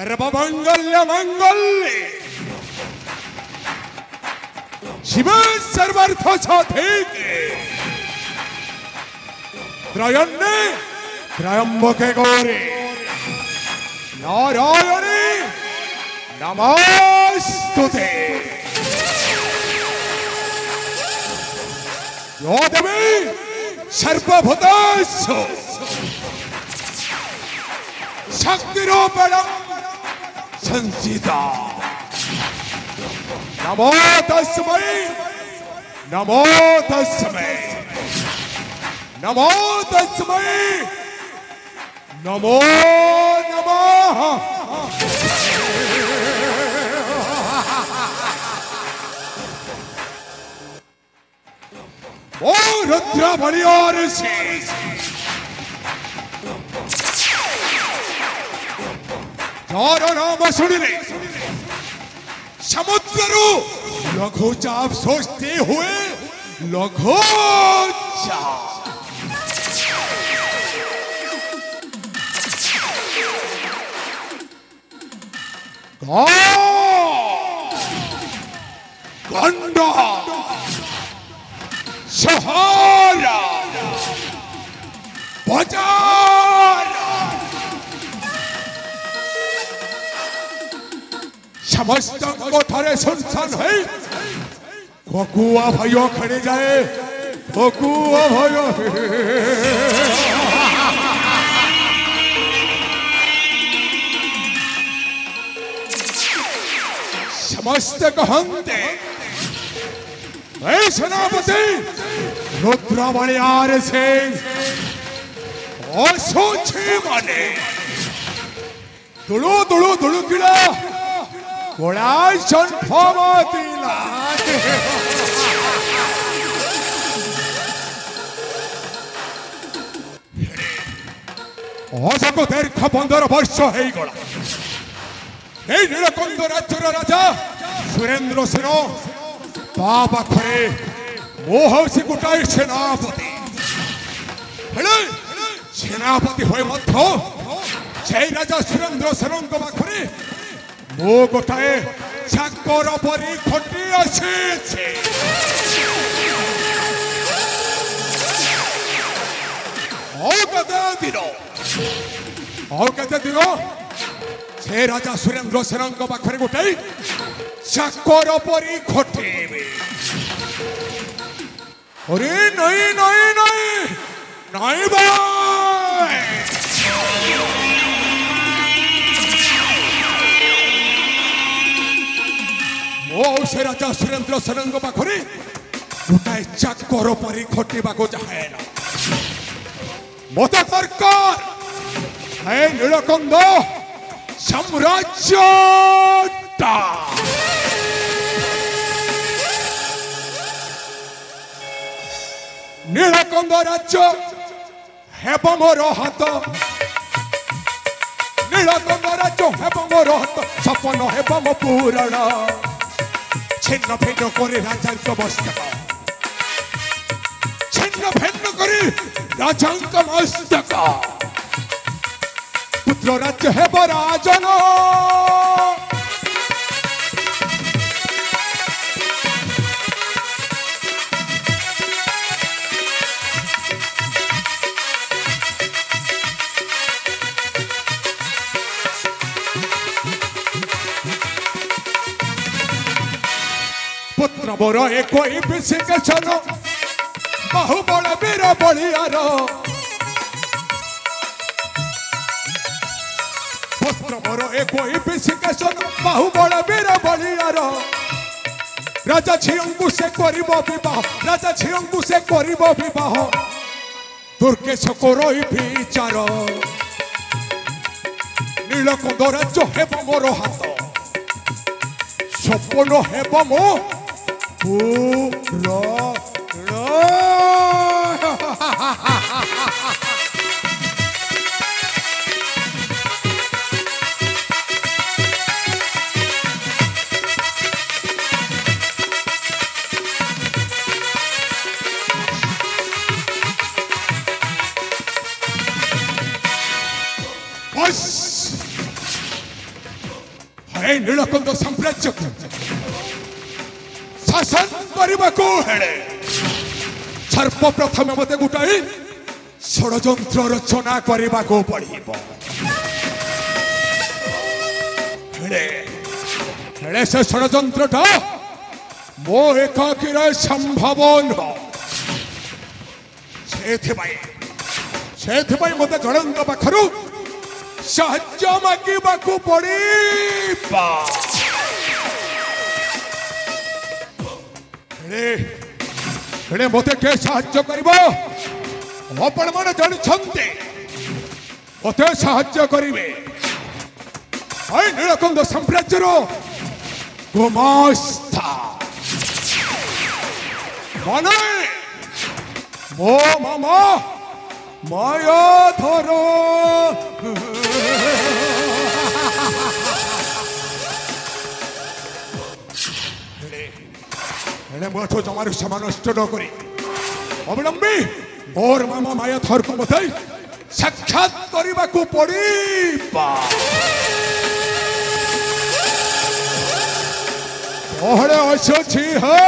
सर्वमंगल्य मंगल्ये शिव सर्वार्थ साधिके त्रयन्ने त्र्यंबके गौरी नारायणे नमोस्तुते यो देवी सर्वभूतेषु शक्तिरूपेण संस्थिता नमो तस्मै नमो तस्मै नमो तस्मै नमो नमः ओ रुद्र बलियार से जारो नाम सुनिले समुद्रु लघु चाप सोचते हुए लघु चाप गंडा सहारा बाजार समस्त कोठारे सुनसान है कोकुआ भाइयों खड़े जाए कोकुआ भाइयों समस्त कहते सेनापति रुद्रमणियार सिंह सोचे माने दुलु दुलु दुलु किला कोड़ाई संफामाती लाते सबको दीर्घ 15 वर्ष है गला नीलकंठ राज्यर राजा सुरेंद्र सेन पाखे मोहसी गोटाए सेनापति सेनापति हो राजा सुरेंद्र सेन पाखे मो गोटाए चाकर परी खटी आसी दिन से राजा सुरेंद्र सेन पाखे गोटाए चाकर परी खटेबे अरे नहीं नहीं नहीं नहीं भाई मो से राजा सुरेंद्र सेन पाखे गोटाए चाकर परी खटेबा को चाहे मत सरकार है नीलकंठ साम्राज्य नीलकंठ राज्य हेब मोर हाथ नीलकंठ राज्य हेब मोर हाथ सपन हेब मो पूरण छिन्न भिन्न कर राजा मस्तक छिन्न भिन्न कर राजा मस्तक पुत्र राज्य हेब राजन पुत्र मोर एक विशिकेशन बाहुबल वीर बलियार पुत्र मोर एक विशिकेशन बाहुबल वीर बलियार राजा झीओं से करिब विवाह राजा झीओं से करिब विवाह दुर्गेश कोई विचार नीलकंठ राज्य हेब मोर हाथ सपन हेब मो ए नीलकंठ साम्राज्य को शासन करने को हेले सर्वप्रथम मते गोटाए षड्यंत्र रचना करने को पड़िबो हेले से षड्यंत्रटा मो एकाकीर संभव नुह से मत जन पाखर साहाय्य मागिबा को पड़िबा मते के साहाय्य करिबो आपण माने जानछन्ते मते साहाय्य करिवे आई नीलकंठ साम्राज्यर गुमास्ता माने मो मामा मायाधर मठ जमार समा नष्ट न करी अविलंबी मोर मामा मायाधर को मत साक्षात करने को पड़िबा पहले अच्छी है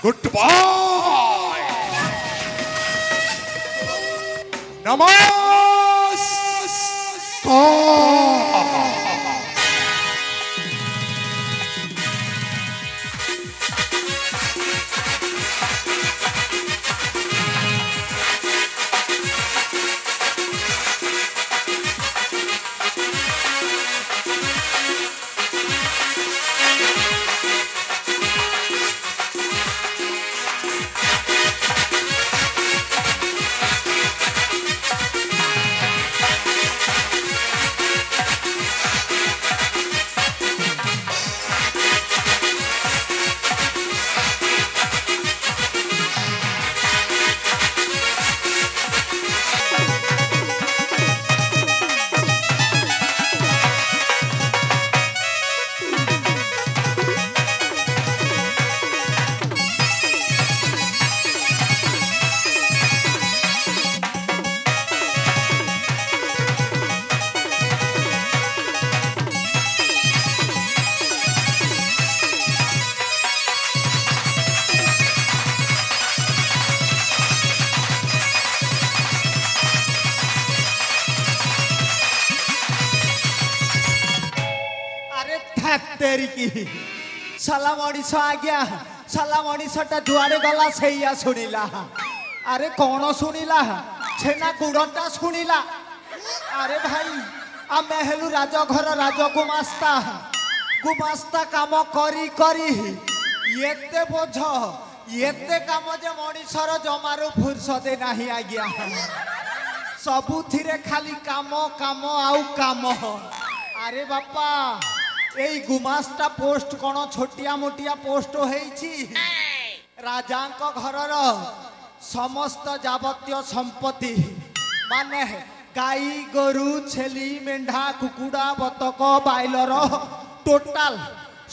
गुड बाय नमस्कार तेरी की साला मनीष आ गया साला मनीषटा जुआड़े गला से शुणिला अरे कौन शुणिला छेना गुड़टा शुणिला अरे भाई आम हेलु राजघर राजगुमास्ता गुमास्ता काम करी करी एते बोझ एते काम जे मनीषर जमारू फुर्सते नहीं आज्ञा सबुथिरे खाली काम काम आउ काम अरे बापा এই গুমাস্তা পোস্ট কোন ছোটিয়া মোটিয়া পোস্ট হইছি রাজাঙ্ক ঘরর সমস্ত যাবতীয় সম্পত্তি মানে গাই গরু ছেলি মেন্ঢা কুকুড়া বতক বাইলর টোটাল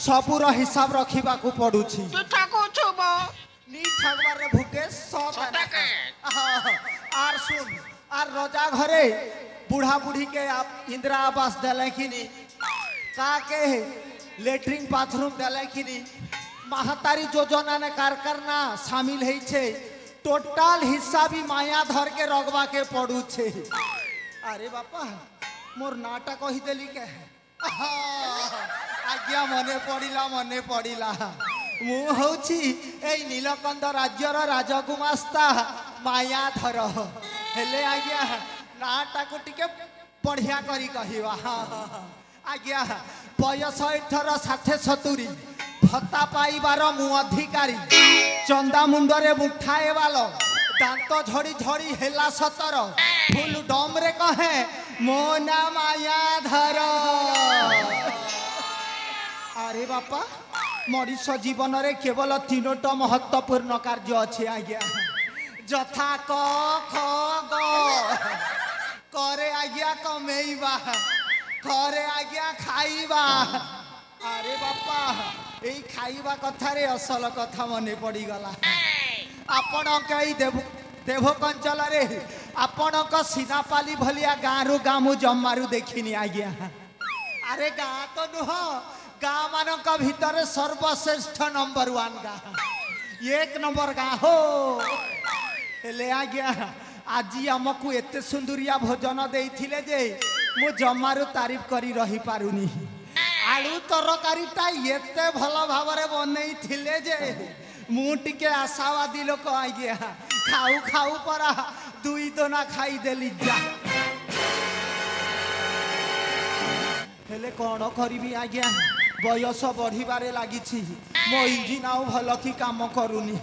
সবুর হিসাব রাখিবাকু পড়ুছি নি ঠাকবারে ভুকে আর শুন আর রজা ঘরে বুড়া বুড়ি কে इंदिरा आवास देले कि नी काके लेट्रिन बाथरूम देले कि नी महातारी योजना ने कारकरना शामिल है छे टोटाल हिस्सा भी माया धर के रगवा के पड़ू छे अरे बापा मोर नाटा कही देली के आज्ञा मने पड़िला मु होछि एई नीलकंठ राज्यर राजगुमास्ता मायाधर हेले आज्ञा नाटा को टिके बढ़िया करी कहिवा आज्ञा बयस एथर 60-70 भत्ता पाइबार मु अधिकारी चंदा मुंडरे मुठाए वालो दांत झड़ी झड़ी हेला 17 फुल डम रे कहे मो ना मायाधर अरे बापा मनीष जीवन रे केवल 3टा महत्वपूर्ण कार्य अच्छे आज्ञा जथा क ख ग करे आज्ञा कमेइबा करे आज्ञा खाइबा अरे बापा यही खाइबा कथा रे असल कथा मने पड़ी गला आपण कई देवकंचल रे ଆପଣଙ୍କ ସିନାପାଲି ଭଳିଆ ଗାଁରୁ ଗାଁ ମୁଁ ଜମାରୁ ଦେଖିନି ଆଜ୍ଞା। ଆରେ ଗାଁ ତ ନୁହଁ, ଗାଁ ମାନଙ୍କ ଭିତରେ ସର୍ବଶ୍ରେଷ୍ଠ ନମ୍ବର 1 ଗାଁ, 1 ନମ୍ବର ଗାଁ ହୋ। ହେଲେ ଆଜ୍ଞା ଆଜି ଆମକୁ ଏତେ ସୁନ୍ଦରିଆ ଭୋଜନ ଦେଇଥିଲେ ଯେ ମୁଁ ଜମାରୁ ତାରିଫ କରି ରହିପାରୁନି। ଆଳୁ ତରକାରୀଟା ଏତେ ଭଲ ଭାବରେ ବନେଇଥିଲେ ଯେ ମୁଁ ଟିକେ ଆଶାବାଦୀ ଲୋକ ଆଜ୍ଞା। ଖାଉ ଖାଉ ପରା 2 ଦୋନା ଖାଇଦେଲି ଯା। ହେଲେ କ'ଣ କରିବି ଆଜ୍ଞା, ବୟସ ବଢ଼ିବାରେ ଲାଗିଛି, ମୋ ଇଞ୍ଜିନ ଆଉ ଭଲ କି କାମ କରୁନି।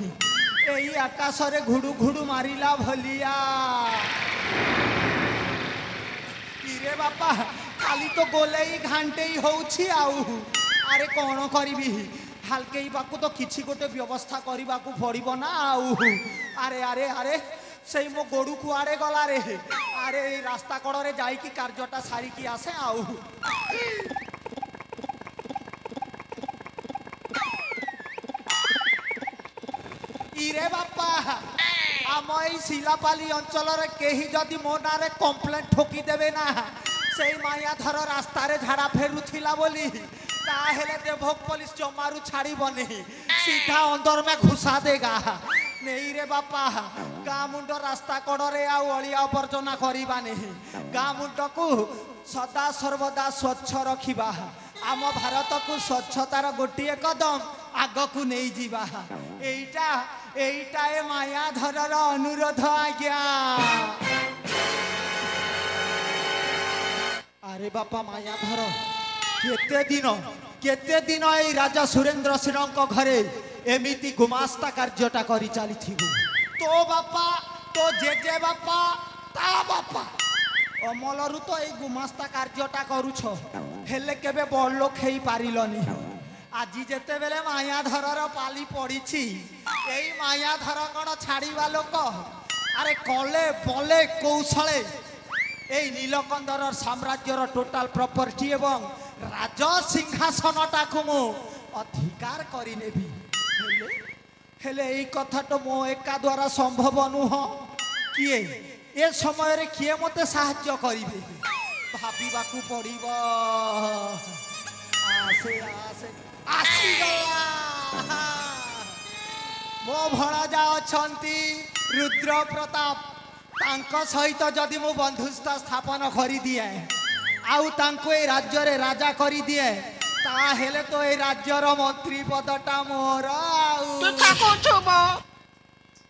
ଏଇ ଆକାଶରେ ଘୁଡ଼ୁ ଘୁଡ଼ୁ ମାରିଲା ଭଳିଆ। ଇରେ ବାପା ଖାଲି ତ ଗୋଲେଇ ଘାଣ୍ଟେଇ ହଉଛି ଆଉ। ଆରେ କ'ଣ କରିବି, ହାଲକେଇବାକୁ ତ କିଛି ଗୋଟେ ବ୍ୟବସ୍ଥା କରିବାକୁ ପଡ଼ିବ ନା ଆଉ। ଆରେ ଆରେ ଆରେ ସେଇ ମୋ ଗୋଡ଼ୁ କୁଆଡ଼େ ଗଲା ରେ? ଆରେ ଏଇ ରାସ୍ତା କଡ଼ରେ ଯାଇକି କାର୍ଯ୍ୟଟା ସାରିକି ଆସେ ଆଉ। ଇରେ ବାପା ଆମ ଏଇ ଶିଲାପାଲି ଅଞ୍ଚଳରେ କେହି ଯଦି ମୋ ନାଁରେ କମ୍ପ୍ଲେନ୍ ଠୋକିଦେବେ ନା ସେଇ ମାୟାଧର ରାସ୍ତାରେ ଝାଡ଼ା ଫେରୁଥିଲା ବୋଲି, ତାହେଲେ ଦେବଭୋଗ ପୋଲିସ ଜମାରୁ ଛାଡ଼ିବନି, ସିଧା ଅନ୍ଦର ମେ ଘୁଷା ଦେଗା। ନେଇରେ ବାପା ଗାଁ ମୁଣ୍ଡ ରାସ୍ତା କଡ଼ରେ ଆଉ ଅଳିଆ ଆବର୍ଜନା କରିବାନି। ଗାଁ ମୁଣ୍ଡକୁ ସଦା ସର୍ବଦା ସ୍ୱଚ୍ଛ ରଖିବା। ଆମ ଭାରତକୁ ସ୍ୱଚ୍ଛତାର ଗୋଟିଏ କଦମ ଆଗକୁ ନେଇଯିବା। ଏଇଟା ଏଇଟା ଏ ମାୟାଧରର ଅନୁରୋଧ ଆଜ୍ଞା। ଆରେ ବାପା ମାୟାଧର, କେତେ ଦିନ ଏଇ ରାଜା ସୁରେନ୍ଦ୍ର ସିଂହଙ୍କ ଘରେ ଏମିତି ଗୁମାସ୍ତା କାର୍ଯ୍ୟଟା କରି ଚାଲିଥିବୁ। ତୋ ବାପା, ତୋ ଜେଜେ ବାପା, ତା ବାପା ଅମଲରୁ ତ ଏଇ ଗୁମାସ୍ତା କାର୍ଯ୍ୟଟା କରୁଛ, ହେଲେ କେବେ ବଡ଼ ଲୋକ ହେଇପାରିଲନି। ଆଜି ଯେତେବେଳେ ମାୟାଧରର ପାଲି ପଡ଼ିଛି, ଏଇ ମାୟାଧର କ'ଣ ଛାଡ଼ିବା ଲୋକ? ଆରେ କଲେ ବଲେ କୌଶଳେ এই নীলকন্দর সাম্রাজ্যর টোটাল প্রপর্টি এবং রাজ সিংহাসনটাকে মু অধিকার করে নেবি। হেলে এই কথাটা মো একা দ্বারা সম্ভব নুহ। কিয়ে এ সময়ের কিয়ে মতে সাহায্য করিবে ভাবিবাকু পড়িব। আসে আসে আসিগলা মো ভণজা অছন্তি রুদ্র প্রতাপ। তাঙ্ক সহিত যদি মু বন্ধুত্ব স্থাপন করিদিয়ে আউ তাঙ্কু এই রাজ্যের রাজা করিদিয়ে, তাহলে তো এই রাজ্যর মন্ত্রী পদটা মোর। আউ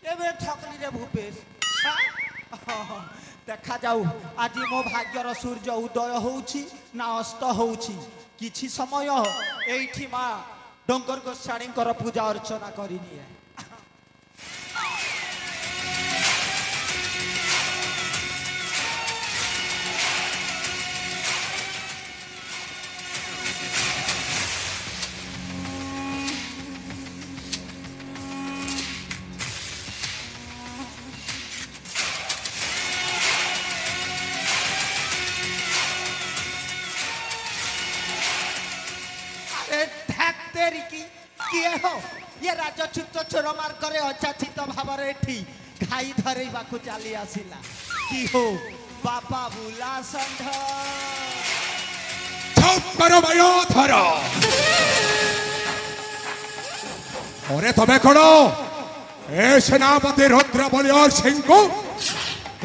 কেবে ঠকলি রে ভূপেশ? দেখা যাও আজি মো ভাগ্যর সূর্য উদয় হউছি না অস্ত হউছি। কিছু সময় এইটি মা ডঙ্গর গোস্বাণীঙ্কর পূজা অর্চনা করি নিয়ে। ये राजच्युत चोर मार्गरे अचाचित भाव घाई धरैबाकू चली आसिला कि हो बापा बुला षंढ। चुप करो मायाधर। अरे तुम्हें कौन ए सेनापति रुद्रबली और सिंह को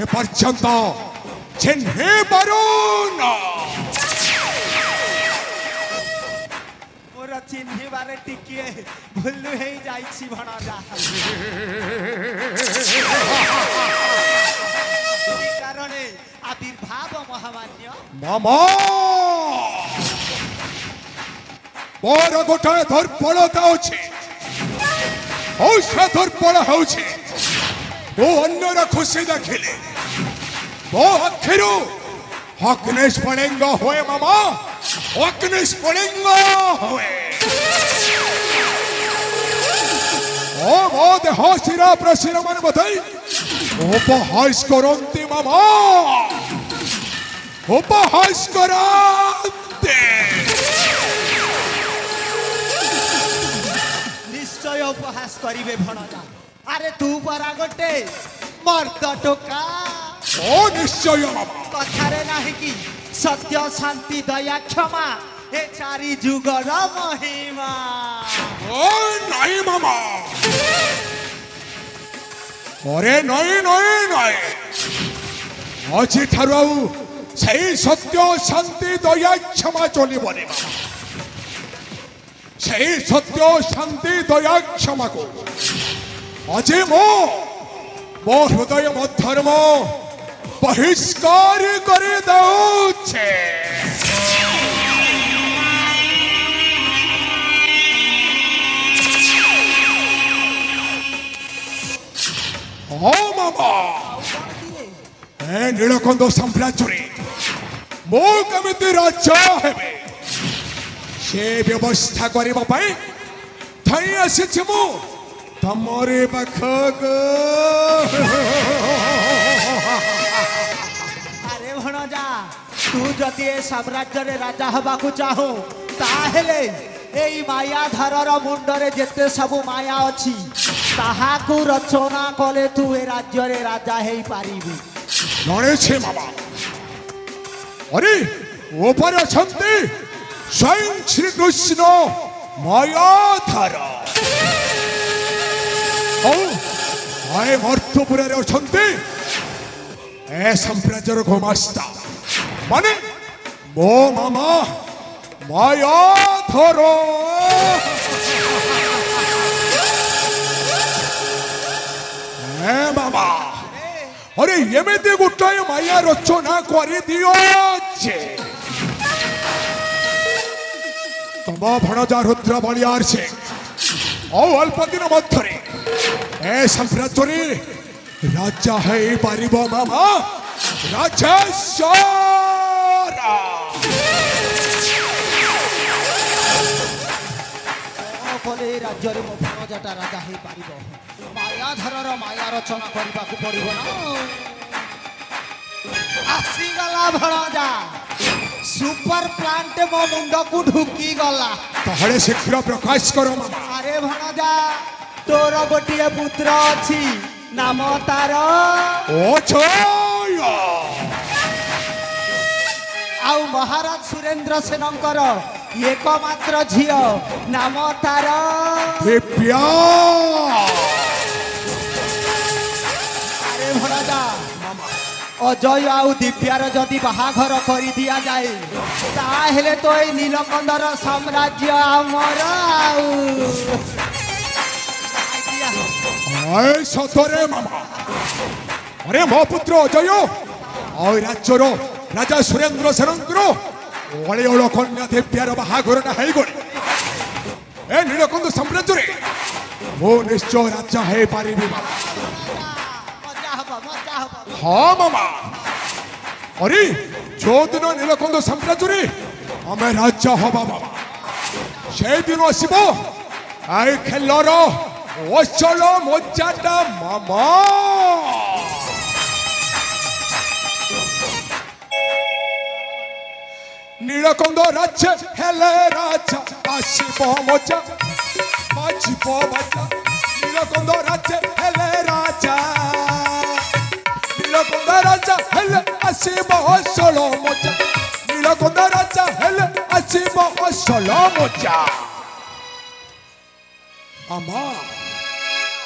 ए पर्यंत चिन्हे पारुन? चिन्हबारे टिके भूलु हे जाइछि भणजा। कारणे आविर्भाव महामान्य मामा मोर गोटे दुर्बलता अच्छे। दुर्बल हो अन्यर खुशी देखिले मो अखिरु अग्निस्फुलिंग हुए मामा, अग्निस्फुलिंग हुए। ओ मो देह शिरा प्रशिरा मन बताई उपहास करन्ति मामा, उपहास करन्ति। निश्चय उपहास करिवे भणजा। अरे तू परा गोटे मर्द टोका ଓ ନିଶ୍ଚୟ ମାମା କଥାରେ ନାହିଁ କି ସତ୍ୟ ଶାନ୍ତି ଦୟା କ୍ଷମା ଏ ଚାରି ଯୁଗର ମହିମା। ଓ ନାଇଁ ମାମା ଅରେ ନାଇଁ ନାଇଁ ନାଇଁ ଆଜିଠାରୁ ଆଉ ସେଇ ସତ୍ୟ ଶାନ୍ତି ଦୟା କ୍ଷମା ଚଳିବନି ମାମା ସେଇ ସତ୍ୟ ଶାନ୍ତି ଦୟା କ୍ଷମାକୁ ଆଜି ମୁଁ ମୋ ହୃଦୟ ମଧ୍ୟରେ ମୁଁ ବହିଷ୍କାର କରିଦେଉଛି। ହଁ ମାମା ଏ ନୀଳକନ୍ଧ ସାମ୍ରାଜ୍ୟରେ ମୁଁ କେମିତି ରାଜା ହେବି ସେ ବ୍ୟବସ୍ଥା କରିବା ପାଇଁ ଧାଇଁ ଆସିଛି ମୁଁ ତମରି ପାଖକୁ। ଆରେ ଭଣଜା ତୁ ଯଦି ଏ ସାମ୍ରାଜ୍ୟରେ ରାଜା ହେବାକୁ ଚାହୁଁ ତାହେଲେ ଏଇ ମାୟାଧରର ମୁଣ୍ଡରେ ଯେତେ ସବୁ ମାୟା ଅଛି ତାହାକୁ ରଚନା କଲେ ତୁ ଏ ରାଜ୍ୟରେ ରାଜା ହେଇପାରିବୁ। ଜାଣିଛି ମାମା ଅରେ ଉପରେ ଅଛନ୍ତି ସ୍ୱୟଂ ଶ୍ରୀକୃଷ୍ଣ ମାୟାଧର ଆଉ ଆଏ ମର୍ତ୍ତପୁରରେ ଅଛନ୍ତି ଏ ସାମ୍ରାଜ୍ୟର ଗୋମାସ୍ତା ମାନେ ମୋ ମାମା ମାୟାଧର। ଏ ମାମା अरे एमती गोटाए माया रचना कर तम भणजा रुद्र बलियार से अल्प दिन मध्य ए साम्राज्य राजा है पारिब मामा राजा राज्य मो भणजाटा राजा हो पार मायाधरर माया रचना करने को पड़ो ना। आसीगला भणजा सुपर प्लांट मो मुंड को ढुकी गला ताहले शीघ्र प्रकाश करो मामा। अरे भणजा तोर गोटे पुत्र अच्छी नाम तार आउ महाराज सुरेंद्र सेनकर एकमात्र झियो नाम तार दिव्या। अरे भणजा अजय आउ दिव्यार जदि बाहाघर कर दिया जाए ताहेले तो ए नीलकंदर साम्राज्य आमर सतरे मामा अरे मो पुत्र अजय राज्यर राजा सुरेंद्र सेनकर अड़ेल कन्या दिव्यार बाहाघर गली ए नीलकंद साम्राज्य मो निश्चय राजा है पारि। हाँ मामा अरे जो दिन नीलकंद साम्राज्य आम राजा हवा मामा से दिन आसब आई खेलर अचल मजाटा मामा। नीलकंद राज्य हेले राजा आसब मजा बाजिब बाजा नीलकंद राज्य हेले राजा नीलकंद राजा हेले आसब असल मजा नीलकंद राजा हेले आसब असल मजा। आमा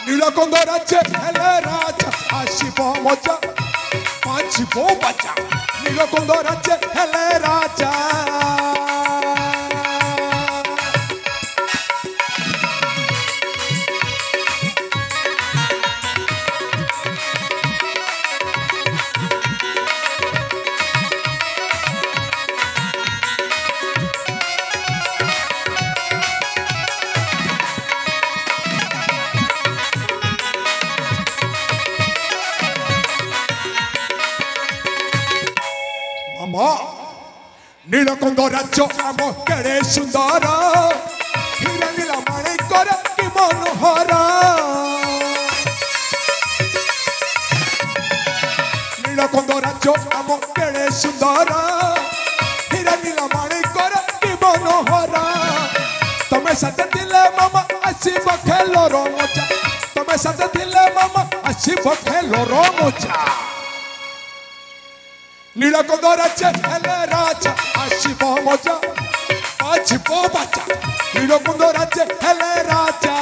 नीलकंद राज्य हेले राजा आसब मजा बाजिब बाजा नीलकंद राज्य हेले राजा। नीलकंद राज्य आम केड़े सुंदर हीरा नीला माणिकर कि मनोहर नीलकंद राज्य आम केड़े सुंदर हीरा नीला माणिकर कि मनोहर तमे साथे दिले मामा आसीब खेलर मजा तमे साथे दिले मामा आसीब खेलर मजा। নীলকন্দ রাজ্যে হেলে রাজা আসিব মজা আসিব বাজা নীলকন্দ রাজ্যে হেলে রাজা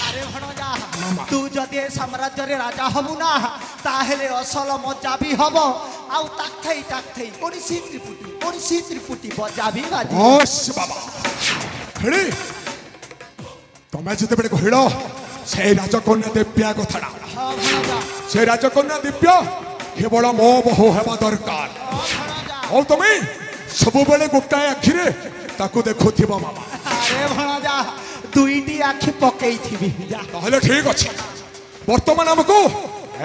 আরে ভণজা তু যদি এ সাম্রাজ্যের রাজা হবু না তাহলে অসল মজা বি হব আউ তাকথেই কোনিসি ত্রিপুটি বজা বি বাজি বস বাবা হেড়ে তুমি যেতবে কহিল সেই রাজকন্যা দিব্যা কথাটা হ্যাঁ ভণজা সেই রাজকন্যা দিব্যা কেবল ମୋ ବହୁ ହେବା ଦରକାର ଆଉ ତମେ ସବୁବେଳେ ଗୋଟାଏ ଆଖିରେ ତାକୁ ଦେଖୁଥିବ ମାମା আরে ভণজা দুইটি আখি পকেইথিবি যা তাহলে ঠিক ଅଛି ବର୍ତ୍ତମାନ ଆମକୁ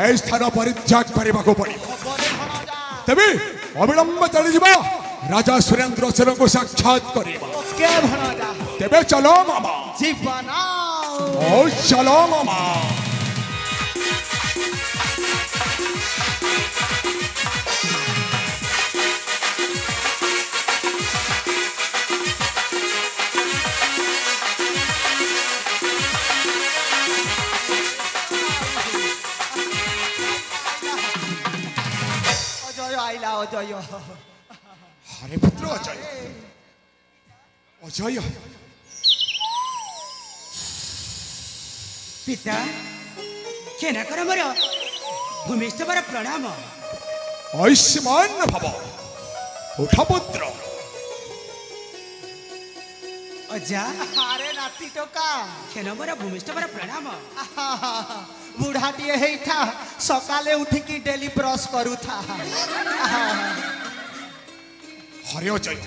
এই ସ୍ଥାନ ପରିତ୍ୟାଗ କରିବାକୁ ପଡ଼ିବ বরে ভণজা ତେବେ ଅବିଳମ୍ବ ଚାଲିଯିବା ରାଜା ସୁରେନ୍ଦ୍ର ସେନଙ୍କୁ ସାକ୍ଷାତ କରିବା ওকে ভণজা ତେବେ ଚଲ ମାମା জীবনা ଓ ଚଲ ମାମା অজয় আইলা অজয় ହରେ ପୁତ୍ର ଅଜୟ ଅଜୟ ପିତା କ୍ଷେନକର ମୋର ଭୂମିଷ୍ଠବର ପ୍ରଣାମ ଆୟୁଷ୍ମାନ ଭବ ଉଠ ପୁତ୍ର ଅଜା আরে নাতি টোকা କ୍ଷେନ ମୋର ଭୂମିଷ୍ଠବର ପ୍ରଣାମ বুড়াটিয়ে হেইঠা সকালে উঠিকি ডেলি ব্রশ করুথা ହରେ ଅଜୟ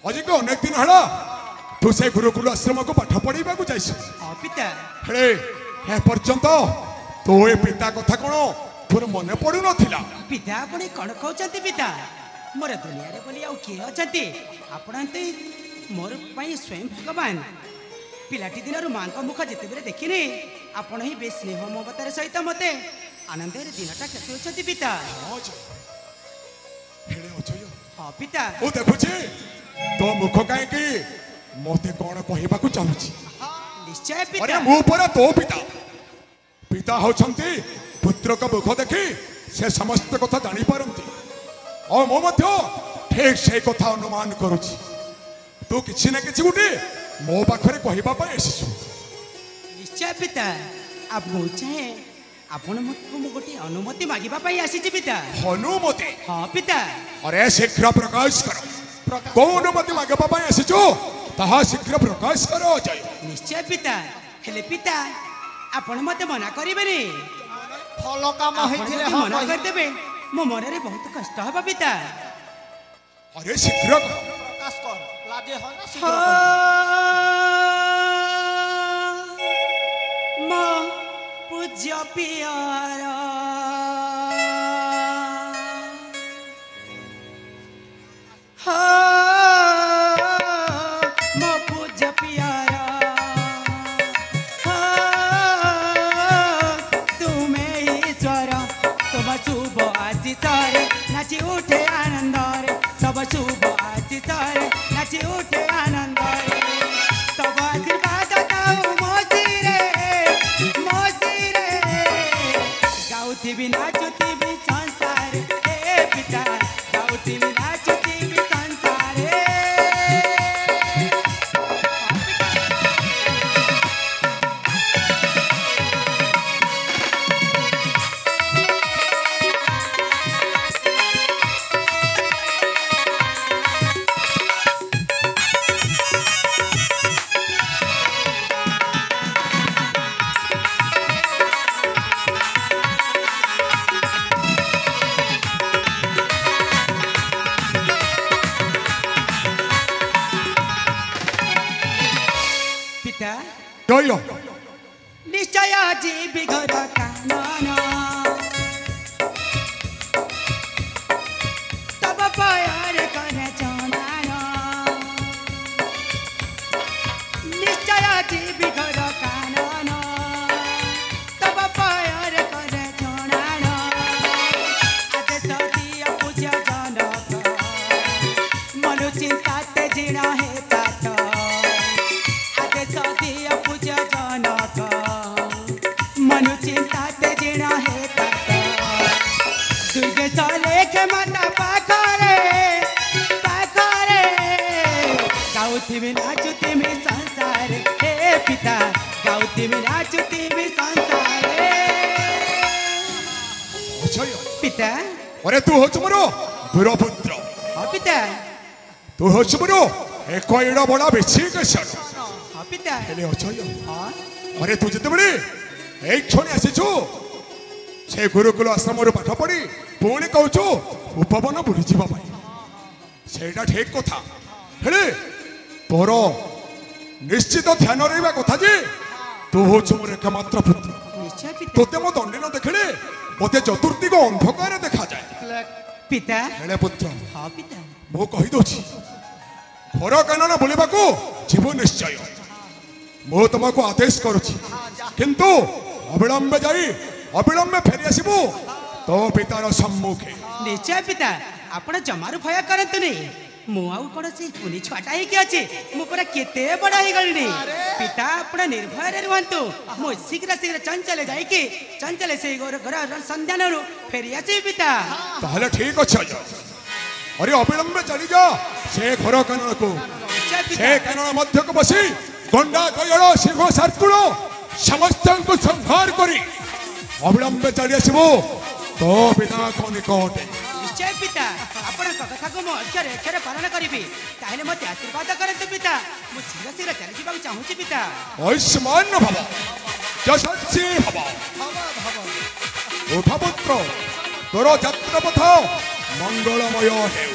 ଅଜୟ ଅନେକ ଦିନ ହେଲା ତୁ ସେ ଗୁରୁକୁଳ ଆଶ୍ରମକୁ ପାଠ ପଢିବାକୁ ଯାଇଛୁ ହଁ ପିତା ହେଲେ ଏ ପର୍ଯ୍ୟନ୍ତ ତୋ ଏ ପିତା କଥା କ'ଣ ତୋର ମନେ ପଡୁନଥିଲା ପିତା ଆପଣ କ'ଣ କହୁଛନ୍ତି ପିତା ମୋର ଦୁନିଆରେ ବୋଲି ଆଉ କିଏ ଅଛନ୍ତି ଆପଣ ତ ମୋର ପାଇଁ ସ୍ୱୟଂ ଭଗବାନ ପିଲାଟି ଦିନରୁ ମାଙ୍କ ମୁଖ ଯେତେବେଳେ ଦେଖିନି ଆପଣ ହିଁ ବେଶ ସ୍ନେହ ମମତାର ସହିତ ମୋତେ ଆନନ୍ଦରେ ଦିନଟା କାଟୁଛନ୍ତି ପିତା ହେଲେ ଅଜୟ ହଁ ପିତା ମୁଁ ଦେଖୁଛି ତୋ ମୁଖ କାହିଁକି ମତେ କ'ଣ କହିବାକୁ ଚାହୁଁଛି ନିଶ୍ଚୟ ଆରେ ପିତା ମୁଁ ପରା ତୋ ପିତା ପିତା ହଉଛନ୍ତି ପୁତ୍ରଙ୍କ ମୁଖ ଦେଖି ସେ ସମସ୍ତ କଥା ଜାଣିପାରନ୍ତି ଆଉ ମୁଁ ମଧ୍ୟ ଠିକ ସେଇ କଥା ଅନୁମାନ କରୁଛି ତୁ କିଛି ନା କିଛି ଗୋଟେ ମୋ ପାଖରେ କହିବା ପାଇଁ ଆସିଛୁ ନିଶ୍ଚୟ ପିତା ମୁଁ ଚାହେଁ ଆପଣ ମୁଁ ଗୋଟିଏ ଅନୁମତି ମାଗିବା ପାଇଁ ଆସିଛି ପିତା ଅନୁମତି ହଁ ପିତା अरे शीघ्र प्रकाश करो कौन अनुमति मांगवा ପାଇଁ ଆସିଛୁ ତାହା ଶୀଘ୍ର ପ୍ରକାଶ କର ଅଜୟ ନିଶ୍ଚୟ ପିତା ହେଲେ ପିତା ଆପଣ ମୋତେ ମନା କରିବେନି ফল কাম ଆପଣ হইছিলে ଯଦି হ্যাঁ ମନା কই। କରିଦେବେ ମୋ ମନରେ ବହୁତ କଷ୍ଟ ହେବ ପିତା अरे शीघ्र करो প্রকাশ কর লাজে হয় না ହଁ, শীঘ্র কর। ମୋ ପୂଜ୍ୟ ପିଆର ମୋ ପୂଜ୍ୟ ପିଆର ତୁମେ ଈଶ୍ୱର ତୁମ ଶୁଭ ଆଶିଷରେ ନାଚି ଉଠେ ଆନନ୍ଦରେ ସବ ଶୁଭ ଆଶିଷରେ ନାଚି ଉଠେ ଆନନ୍ଦରେ ତବ ଆଶୀର୍ବାଦ ତାଉ ମୋ ଶିରେ ଗାଉଥିବି ନାଚୁଥିବି ସଂସାରେ ହେ ପିତା ଗାଉଥିବି ନାଚୁଥିବି ସଂସାରେ ପିତା ଜୟ ନିଶ୍ଚୟ ଯିବି ଘର କାନନ ତବ ପୟରେ କରେ ଜଣାଣ ନିଶ୍ଚୟ ଯିବି ଘର କାନନ ତବ ପୟରେ କରେ ଜଣାଣ ଆଦେଶ ଦିଅ ପୂଜ୍ୟ ଜନକ ମନୁ ଚିନ୍ତାତେ ଜିଣ ହେ ତାତ गाउथिमि नाचुथिमि संसारे हे पिता गाउथिमि नाचुथिमि संसारे ଅଛୟ पिता ଅରେ ତୁ ହଉଛୁ ମୋର ବୀରପୁତ୍ର हाँ पिता ତୁ ହଉଛୁ ମୋର ଏକ ଏଡ଼ ବଡ଼ ବେଶୀ କେଶର हाँ पिता ହେଲେ ଅଛୟ हाँ ଅରେ ତୁ ଯେତେବେଳେ ଏଇ କ୍ଷଣି ଆସିଛୁ ସେ ଗୁରୁକୁଳ ଆଶ୍ରମରୁ ପାଠ ପଢି ପୁଣି କହୁଛୁ ଉପବନ ବୁଲିଯିବା ପାଇଁ ସେଇଟା ଠିକ କଥା ହେଲେ ତୋର ନିଶ୍ଚିତ ଧ୍ୟାନ ରହିବା କଥା ଯେ ତୁ ହଉଛୁ ମୋର ଏକମାତ୍ର ପୁତ୍ର निश्चय पिता ତୋତେ ମୋ ଦଣ୍ଡିନ ଦେଖିଲେ ମୋତେ ଚତୁର୍ଦିଗ ଅନ୍ଧକାର ଦେଖାଯାଏ पिता ହେଲେ ପୁତ୍ର हाँ पिता ମୁଁ କହିଦଉଛି ଘର କାନନ ବୁଲିବାକୁ ଯିବୁ ନିଶ୍ଚୟ ମୁଁ ତୁମକୁ ଆଦେଶ କରୁଛି କିନ୍ତୁ ଅବିଳମ୍ବେ ଯାଇ ଅବିଳମ୍ବେ ଫେରି ଆସିବୁ ତୋ ପିତାର ସମ୍ମୁଖେ निश्चय पिता आपण जमारू भय करतुनी मु आउ कोन से कुनी छाटा ही के अछि मु पूरा केते बड़ा ही गलनी पिता आपण निर्भय रे रुहंतु मु शीघ्र शीघ्र चंचल जाई कि चंचल से घर संध्यान रु फेरी आसी पिता ତାହେଲେ ଠିକ ଅଛି ଅଜୟ ଅରେ ଅବିଳମ୍ବେ ଚାଲିଯା ସେ ଘର କାନନକୁ निश्चय ସେ पिता କାନନ ମଧ୍ୟକୁ ବସି ଗଣ୍ଡା କୟଳ ସିଂହ ସାର୍କୁଳ ସମସ୍ତଙ୍କୁ ସଂହାର କରି ଅବିଳମ୍ବେ ଚାଲି ଆସିବୁ ତୋ ପିତାଙ୍କ ନିକଟରେ निश्चय पिता आपण कथा को मो अक्षर अक्षर पालन करिबी ताहेले मते आशीर्वाद करंतु पिता मु शीघ्र शीघ्र चली जीवा चाहूची पिता ଐଶ୍ୱମାନ ଭବ ଯଶସ୍ୱୀ ଭବ ଉଠ ପୁତ୍ର ତୋର ଯାତ୍ରା ପଥ ମଙ୍ଗଳମୟ ହେଉ